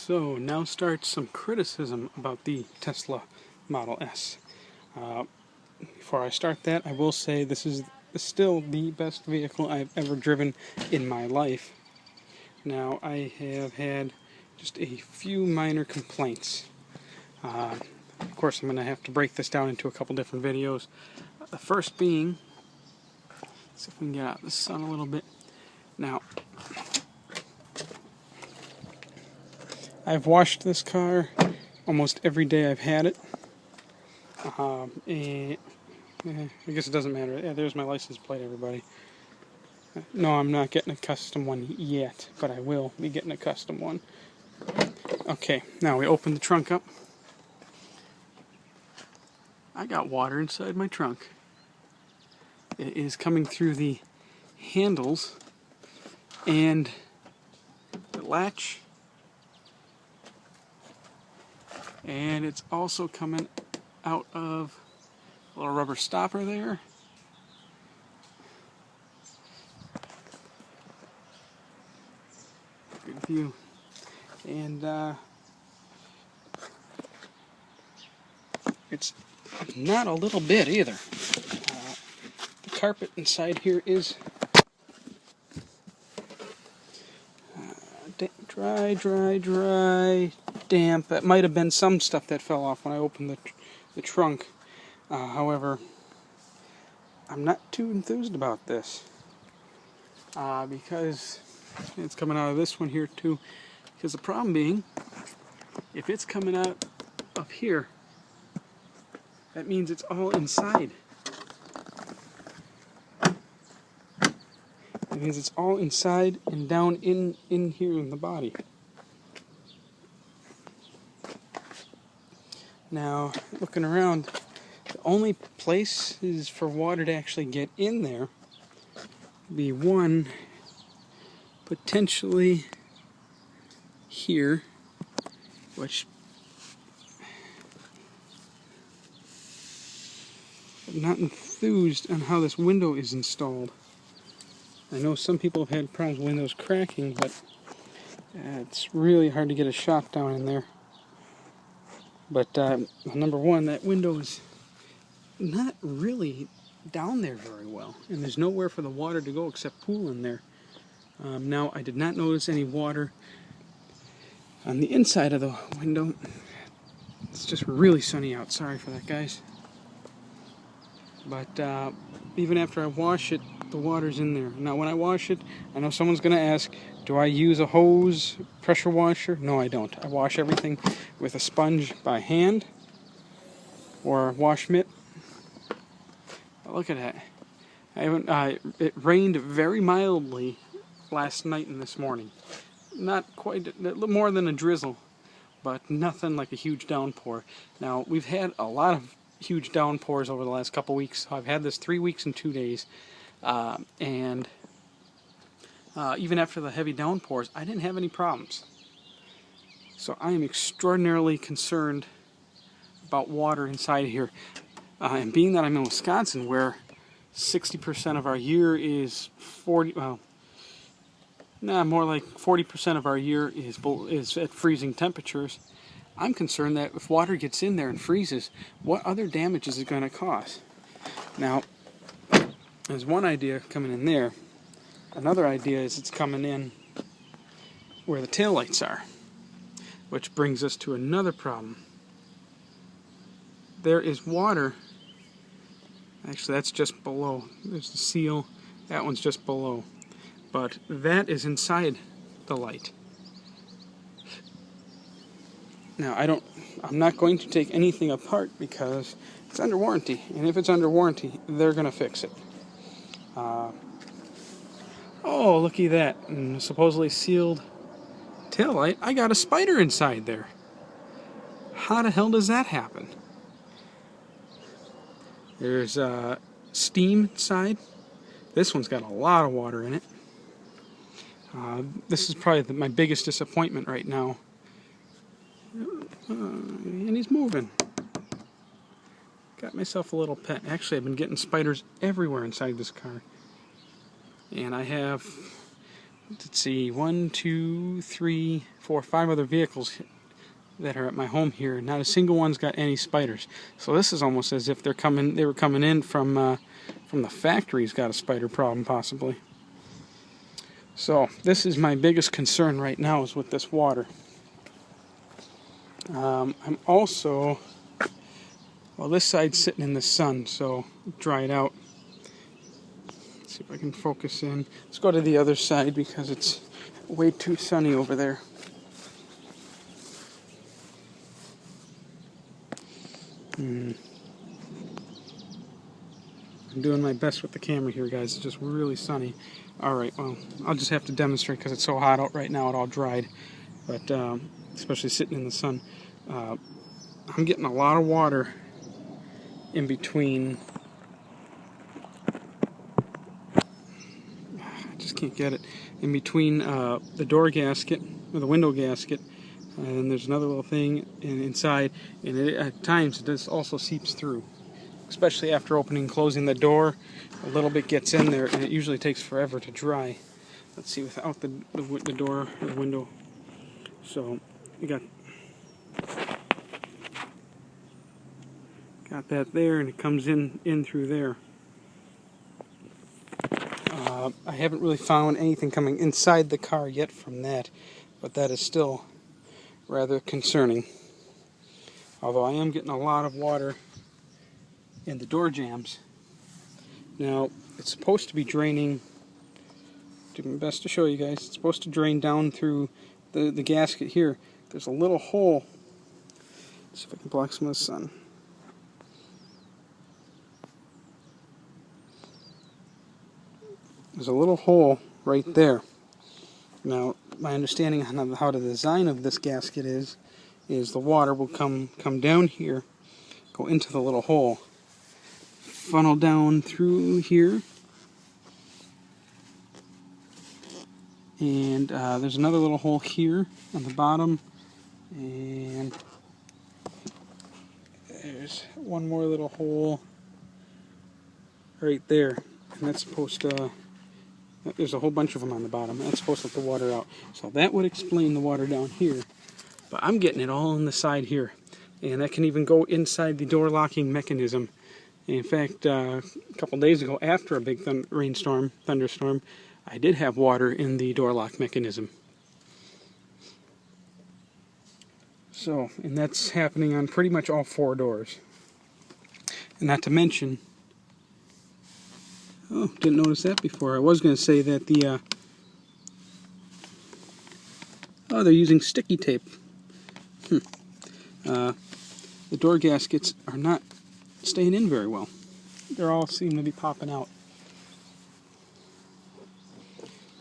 So now starts some criticism about the Tesla Model S. Before I start that, I will say this is still the best vehicle I've ever driven in my life. Now, I have had just a few minor complaints. Of course, I'm going to have to break this down into a couple different videos. The first being, let's see if we can get out of the sun a little bit. Now, I've washed this car almost every day I've had it. I guess it doesn't matter. Yeah, there's my license plate, everybody. No, I'm not getting a custom one yet, but I will be getting a custom one. Okay, now we open the trunk up. I got water inside my trunk. It is coming through the handles and the latch, and it's also coming out of a little rubber stopper there. Good view. And it's not a little bit either. The carpet inside here is dry, damp. That might have been some stuff that fell off when I opened the trunk. However, I'm not too enthused about this because it's coming out of this one here too. Because the problem being, if it's coming out up here, that means it's all inside. That means it's all inside and down in here in the body. Now, looking around, the only places for water to actually get in there would be one, potentially here, which I'm not enthused on how this window is installed. I know some people have had problems with windows cracking, but it's really hard to get a shot down in there. But number one, that window is not really down there very well, and there's nowhere for the water to go except pool in there. Now, I did not notice any water on the inside of the window. It's just really sunny out. Sorry for that, guys. But even after I wash it, the water's in there. Now, when I wash it, I know someone's going to ask, do I use a hose pressure washer? No, I don't. I wash everything with a sponge by hand or a wash mitt. But look at that. It rained very mildly last night and this morning. Not quite, more than a drizzle, but nothing like a huge downpour. Now, we've had a lot of huge downpours over the last couple weeks. I've had this 3 weeks and 2 days, and even after the heavy downpours, I didn't have any problems. So I am extraordinarily concerned about water inside here. And being that I'm in Wisconsin, where 60% of our year is more like 40% of our year is at freezing temperatures, I'm concerned that if water gets in there and freezes, what other damage is it going to cause? Now, there's one idea coming in there. Another idea is it's coming in where the taillights are, which brings us to another problem. There is water. Actually, that's just below. There's the seal. That one's just below. But that is inside the light. Now, I'm not going to take anything apart because it's under warranty. And if it's under warranty, they're going to fix it. Oh, looky that. And supposedly sealed taillight. I got a spider inside there. How the hell does that happen? There's steam inside. This one's got a lot of water in it. This is probably my biggest disappointment right now. And he's moving. Got myself a little pet. Actually, I've been getting spiders everywhere inside this car. And I have let's see, 1, 2, 3, 4, 5 other vehicles that are at my home here. Not a single one's got any spiders. So this is almost as if they were coming in from the factory's got a spider problem possibly. So this is my biggest concern right now, is with this water. I'm also, well, this side's sitting in the sun, so dried out. Let's see if I can focus in. Let's go to the other side because it's way too sunny over there. I'm doing my best with the camera here, guys. It's just really sunny. Alright, well, I'll just have to demonstrate because it's so hot out right now, it all dried. But, especially sitting in the sun. I'm getting a lot of water in between. I just can't get it. In between the door gasket, or the window gasket, and there's another little thing inside, and at times it also seeps through. Especially after opening and closing the door, a little bit gets in there, and it usually takes forever to dry. Let's see, without the door or the window. So you got that there, and it comes in through there. I haven't really found anything coming inside the car yet from that, but that is still rather concerning. Although I am getting a lot of water in the door jambs. Now, it's supposed to be draining, do my best to show you guys, it's supposed to drain down through the gasket here. There's a little hole. Let's see if I can block some of the sun. There's a little hole right there. Now, my understanding on how the design of this gasket is the water will come down here, go into the little hole, funnel down through here, and there's another little hole here on the bottom, and there's one more little hole right there, and that's supposed to, there's a whole bunch of them on the bottom, and that's supposed to let the water out. So that would explain the water down here, but I'm getting it all on the side here, and that can even go inside the door locking mechanism. In fact, a couple days ago, after a big thunderstorm, I did have water in the door lock mechanism. So, and that's happening on pretty much all 4 doors. And not to mention, oh, didn't notice that before. I was going to say that oh, they're using sticky tape. The door gaskets are not staying in very well. They all seem to be popping out.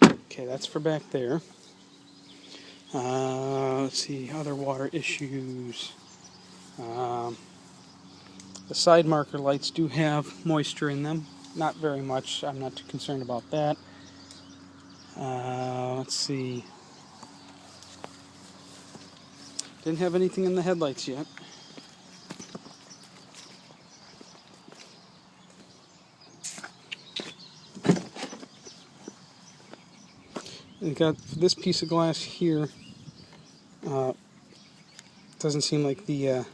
Okay, that's for back there. Let's see, other water issues. The side marker lights do have moisture in them. Not very much. I'm not too concerned about that. Let's see. Didn't have anything in the headlights yet. We got this piece of glass here. Doesn't seem like it's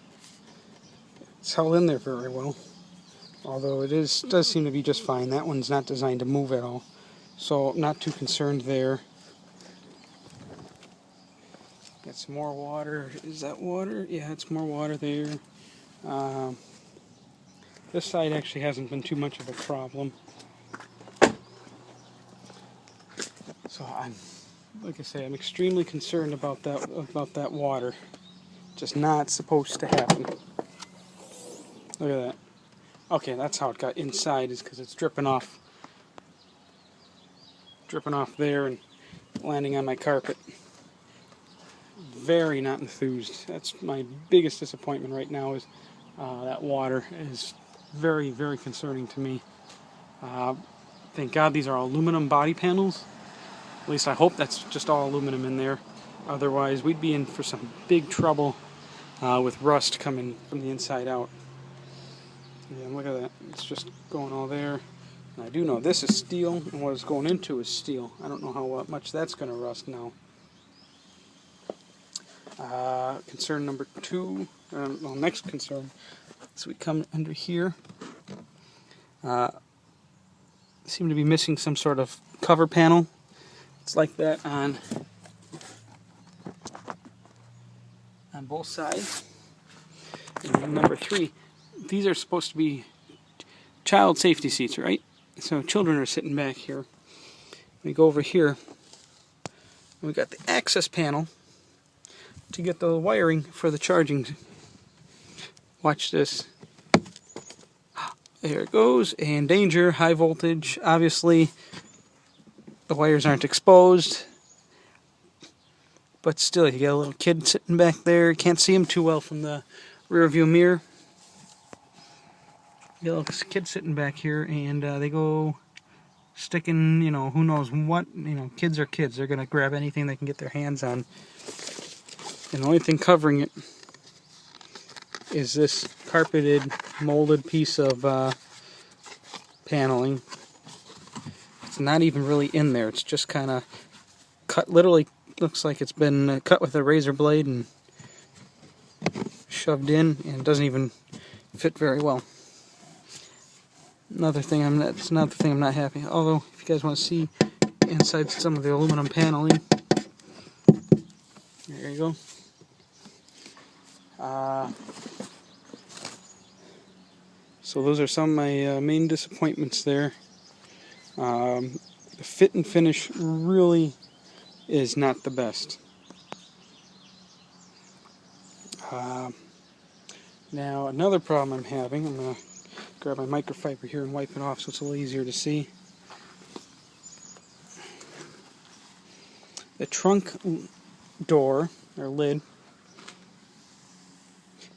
held in there very well. Although it does seem to be just fine. That one's not designed to move at all. So I'm not too concerned there. Got some more water. Is that water? Yeah, it's more water there. This side actually hasn't been too much of a problem. So like I say, I'm extremely concerned about that water. Just not supposed to happen. Look at that. Okay, that's how it got inside, is because it's dripping off there and landing on my carpet. Very not enthused. That's my biggest disappointment right now, is that water is very, very concerning to me. Thank God these are aluminum body panels. At least I hope that's just all aluminum in there. Otherwise, we'd be in for some big trouble with rust coming from the inside out. Yeah, look at that. It's just going all there. And I do know this is steel, and what it's going into is steel. I don't know how much that's going to rust now. Concern number 2, well, next concern. So we come under here. Seem to be missing some sort of cover panel. It's like that on both sides. And then number 3, these are supposed to be child safety seats, right? So children are sitting back here. We go over here. We got the access panel to get the wiring for the charging. Watch this. There it goes. And danger, high voltage. Obviously, the wires aren't exposed. But still, you got a little kid sitting back there. Can't see him too well from the rear view mirror. You got a little kid sitting back here, and they go sticking, you know, who knows what. You know, kids are kids. They're going to grab anything they can get their hands on. And the only thing covering it is this carpeted, molded piece of paneling. It's not even really in there. It's just kind of cut, literally looks like it's been cut with a razor blade and shoved in, and it doesn't even fit very well. Another thing I'm not happy. Although, if you guys want to see inside some of the aluminum paneling, there you go. So those are some of my main disappointments there. The fit and finish really is not the best. Now another problem I'm having, I'm going to grab my microfiber here and wipe it off so it's a little easier to see. The trunk door, or lid,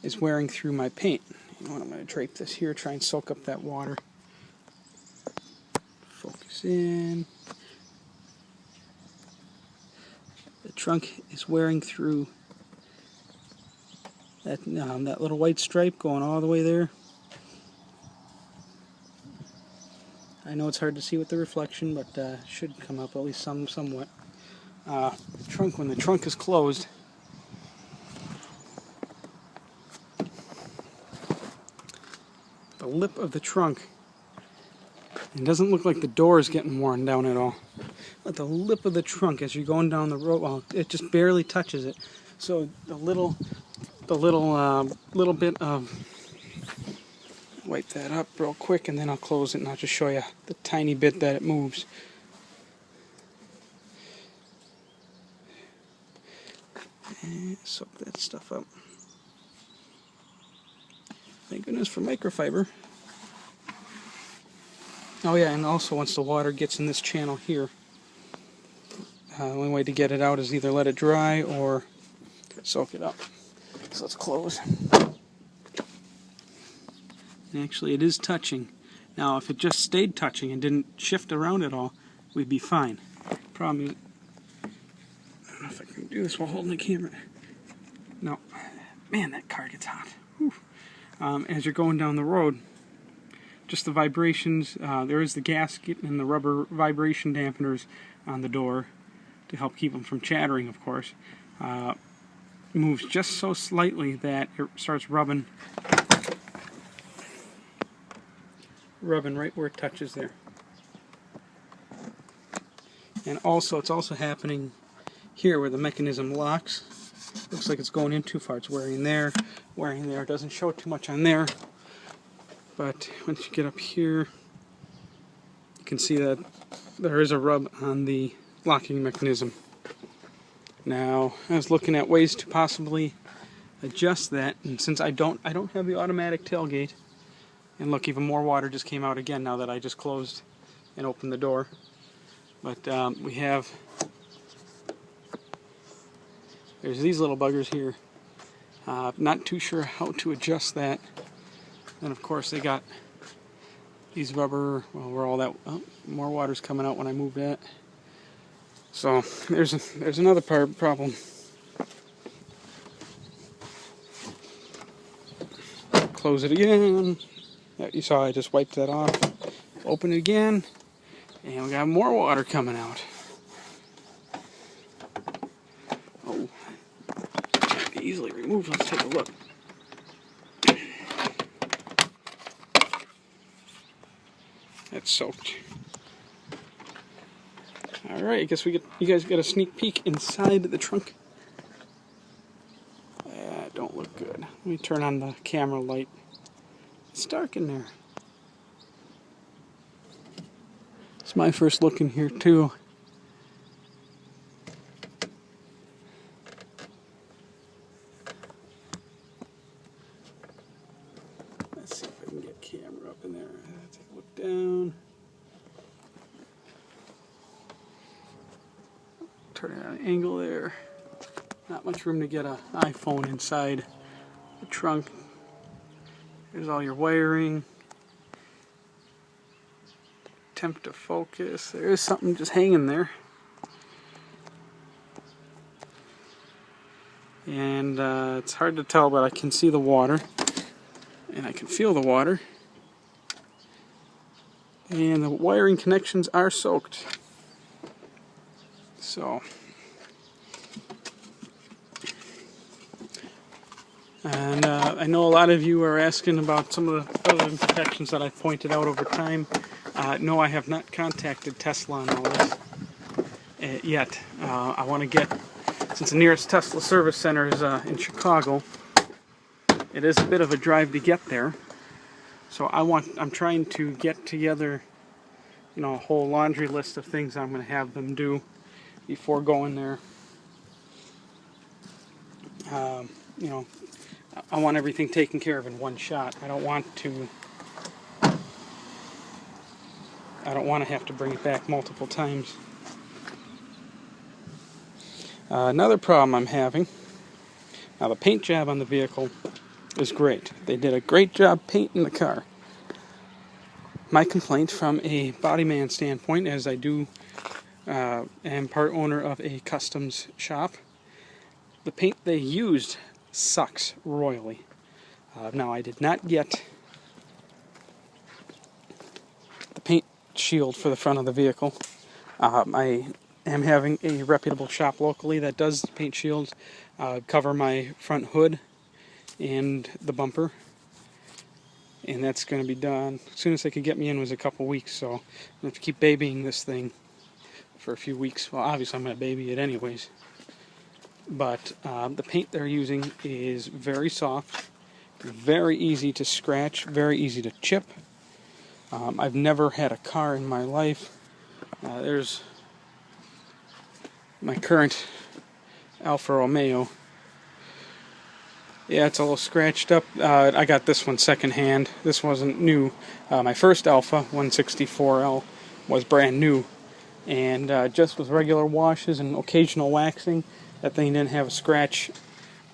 is wearing through my paint. You know what, I'm going to drape this here, try and soak up that water. Focus in. The trunk is wearing through that little white stripe going all the way there. I know it's hard to see with the reflection, but should come up at least somewhat. Trunk, when the trunk is closed, the lip of the trunk, it doesn't look like the door is getting worn down at all, but the lip of the trunk as you're going down the road, well, it just barely touches it. So the little bit of, wipe that up real quick, and then I'll close it and I'll just show you the tiny bit that it moves. And soak that stuff up. Thank goodness for microfiber. Oh yeah, and also once the water gets in this channel here, the only way to get it out is either let it dry or soak it up. So let's close. And actually it is touching. Now if it just stayed touching and didn't shift around at all, we'd be fine. Problem is, I don't know if I can do this while holding the camera. No. Man, that car gets hot. Whew. As you're going down the road, just the vibrations, there is the gasket and the rubber vibration dampeners on the door to help keep them from chattering, of course. Moves just so slightly that it starts rubbing right where it touches there. And also, it's also happening here where the mechanism locks. Looks like it's going in too far. It's wearing there, wearing there. It doesn't show too much on there. But once you get up here, you can see that there is a rub on the locking mechanism. Now, I was looking at ways to possibly adjust that, and since I don't have the automatic tailgate, and look, even more water just came out again now that I just closed and opened the door. But we have, there's these little buggers here. Not too sure how to adjust that. And of course they got these rubber, well, where all that, oh, more water's coming out when I move that. So there's another problem. Close it again. Yeah, you saw I just wiped that off. Open it again, and we got more water coming out. Oh, can't be easily removed. Let's take a look. That's soaked. All right, I guess you guys get a sneak peek inside the trunk. Don't look good. Let me turn on the camera light. It's dark in there. It's my first look in here too. Let's see if I can get camera up in there. Take a look down. Turn it on an angle there. Not much room to get an iPhone inside the trunk. There's all your wiring. Attempt to focus. There is something just hanging there. And it's hard to tell, but I can see the water. And I can feel the water. And the wiring connections are soaked. So, and I know a lot of you are asking about some of the other imperfections that I've pointed out over time. No, I have not contacted Tesla on all this yet. I want to get, since the nearest Tesla service center is in Chicago, it is a bit of a drive to get there. So I'm trying to get together, a whole laundry list of things I'm going to have them do before going there. I want everything taken care of in one shot. I don't want to have to bring it back multiple times. Another problem I'm having, now the paint job on the vehicle is great. They did a great job painting the car. My complaint from a bodyman standpoint, as I am part owner of a customs shop, the paint they used sucks royally. Now I did not get the paint shield for the front of the vehicle. I am having a reputable shop locally that does paint shields, cover my front hood and the bumper, and that's going to be done as soon as they could get me in. Was a couple weeks, so I'm going to have to keep babying this thing for a few weeks. Well, obviously I'm going to baby it anyways, but the paint they're using is very soft, very easy to scratch, very easy to chip. I've never had a car in my life. There's my current Alfa Romeo. Yeah, it's a little scratched up. I got this one secondhand. This wasn't new. My first Alfa 164L was brand new, and just with regular washes and occasional waxing, that thing didn't have a scratch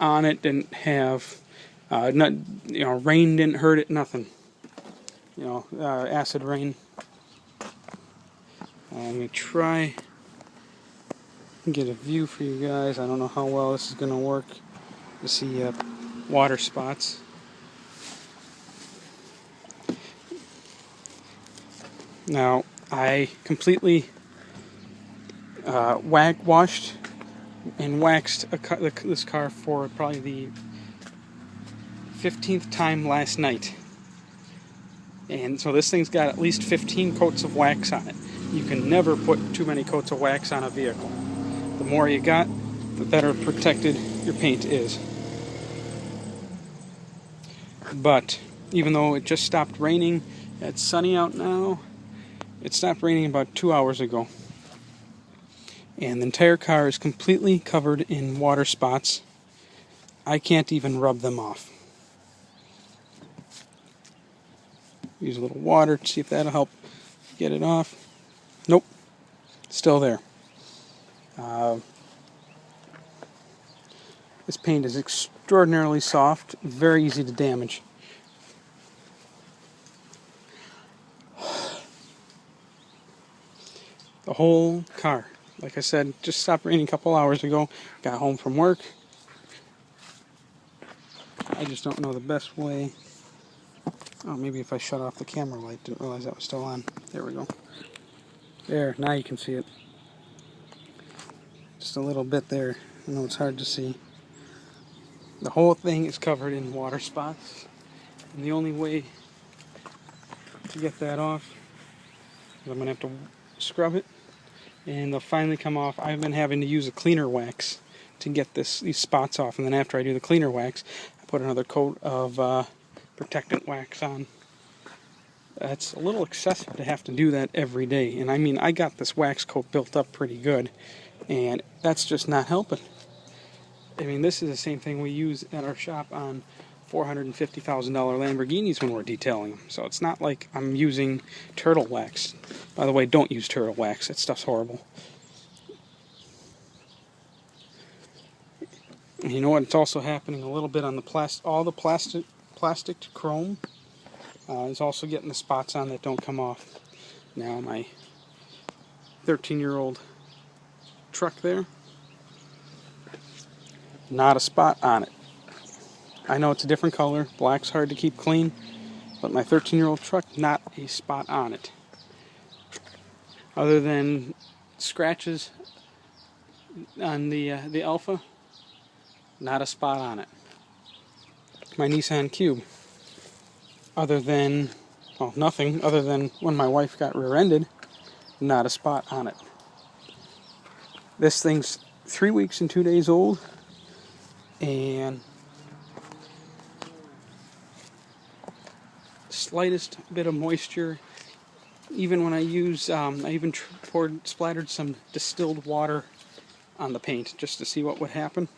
on it. Didn't have rain didn't hurt it. Nothing. Acid rain. I'm gonna try and get a view for you guys. I don't know how well this is gonna work to see water spots. Now, I completely washed and waxed this car for probably the 15th time last night. And so this thing's got at least 15 coats of wax on it. You can never put too many coats of wax on a vehicle. The more you got, the better protected your paint is. But even though it just stopped raining, it's sunny out now. It stopped raining about 2 hours ago. And the entire car is completely covered in water spots. I can't even rub them off. Use a little water to see if that'll help get it off. Nope, still there. This paint is extraordinarily soft, very easy to damage. The whole car, like I said, just stopped raining a couple hours ago. Got home from work. I just don't know the best way Oh, maybe if I shut off the camera light, didn't realize that was still on. There we go. There, now you can see it. Just a little bit there. I know it's hard to see. The whole thing is covered in water spots. And the only way to get that off is I'm going to have to scrub it. And they'll finally come off. I've been having to use a cleaner wax to get these spots off. And then after I do the cleaner wax, I put another coat of protectant wax on. That's a little excessive to have to do that every day. And I mean, I got this wax coat built up pretty good, and that's just not helping. I mean, this is the same thing we use at our shop on $450,000 Lamborghinis when we're detailing them. So it's not like I'm using turtle wax. By the way, don't use turtle wax. That stuff's horrible. And you know what? It's also happening a little bit on the all the plastic to chrome. Is also getting the spots on that don't come off. Now my 13-year-old truck there, not a spot on it. I know it's a different color, black's hard to keep clean, but my 13-year-old truck, not a spot on it. Other than scratches on the Alpha, not a spot on it. My Nissan Cube, other than, well, nothing, other than when my wife got rear-ended, not a spot on it. This thing's 3 weeks and 2 days old, and slightest bit of moisture. Even when I use, I even splattered some distilled water on the paint just to see what would happen.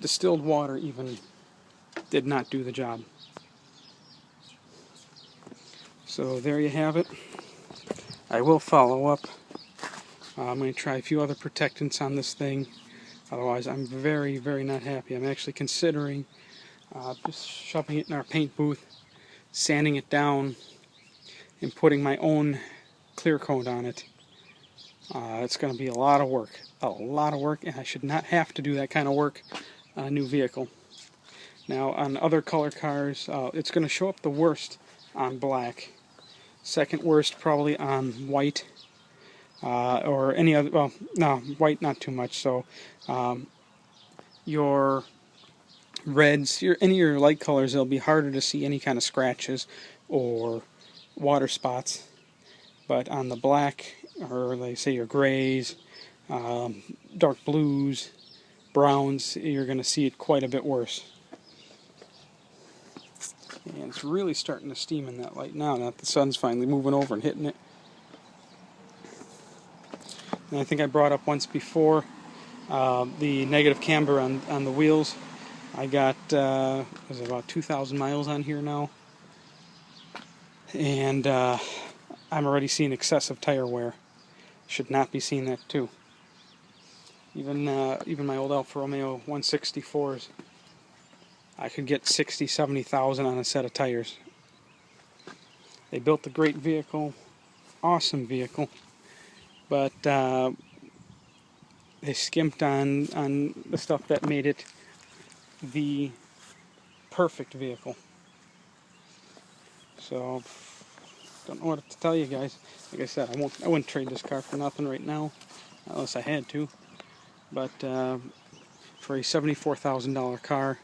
Distilled water even did not do the job. So there you have it. I will follow up. I'm going to try a few other protectants on this thing. Otherwise, I'm very, very not happy. I'm actually considering just shoving it in our paint booth, sanding it down, and putting my own clear coat on it. It's going to be a lot of work. And I should not have to do that kind of work on a new vehicle. Now, on other color cars, it's going to show up the worst on black. Second worst probably on white, or any other, well, no, white not too much, so your reds, any of your light colors, it'll be harder to see any kind of scratches or water spots. But on the black, or like say your grays, dark blues, browns, you're going to see it quite a bit worse. And it's really starting to steam in that light now that the sun's finally moving over and hitting it. And I think I brought up once before the negative camber on the wheels. I got was it about 2,000 miles on here now, and I'm already seeing excessive tire wear. Should not be seeing that too. Even my old Alfa Romeo 164s, I could get 60, 70,000 on a set of tires. They built a great vehicle, awesome vehicle, but they skimped on the stuff that made it the perfect vehicle. So, don't know what to tell you guys. Like I said, I wouldn't trade this car for nothing right now, unless I had to. But for a $74,000 car,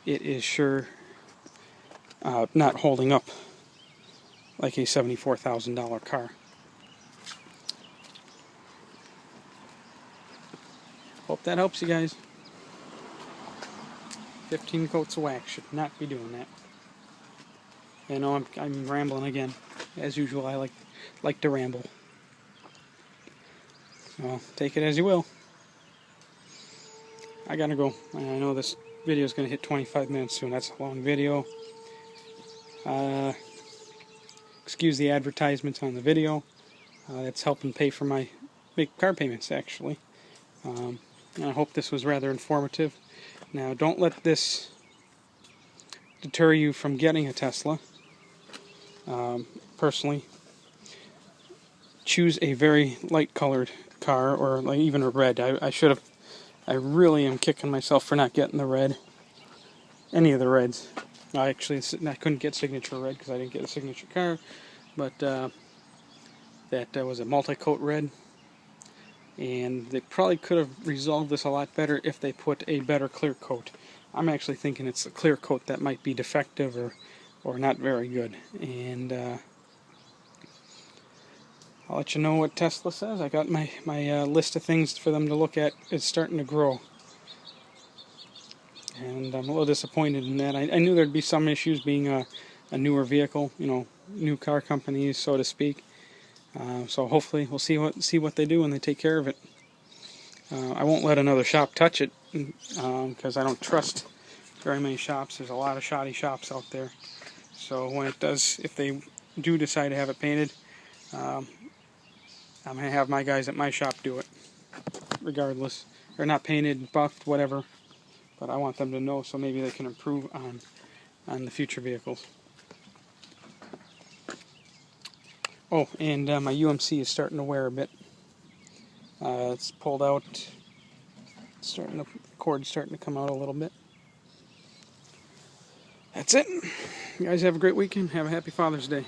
it is sure not holding up like a $74,000 car. Hope that helps you guys. 15 coats of wax, should not be doing that. I know I'm rambling again. As usual, I like to ramble. Well, take it as you will. I gotta go. I know this video is going to hit 25 minutes soon. That's a long video. Excuse the advertisements on the video. That's helping pay for my big car payments, actually. And I hope this was rather informative. Now, don't let this deter you from getting a Tesla. Personally, choose a very light-colored car, or like even a red. I really am kicking myself for not getting the red. Any of the reds. I couldn't get signature red because I didn't get a signature car, but that was a multi-coat red, and they probably could have resolved this a lot better if they put a better clear coat. I'm actually thinking it's the clear coat that might be defective or not very good, and I'll let you know what Tesla says. I got my list of things for them to look at. It's starting to grow, and I'm a little disappointed in that. I knew there'd be some issues being a newer vehicle, new car companies, so to speak. So hopefully we'll see what they do when they take care of it. I won't let another shop touch it because I don't trust very many shops. There's a lot of shoddy shops out there. So when if they do decide to have it painted, I'm going to have my guys at my shop do it, regardless. They're not painted, buffed, whatever. But I want them to know so maybe they can improve on the future vehicles. Oh, and my UMC is starting to wear a bit. It's pulled out. The cord's starting to come out a little bit. That's it. You guys have a great weekend. Have a happy Father's Day.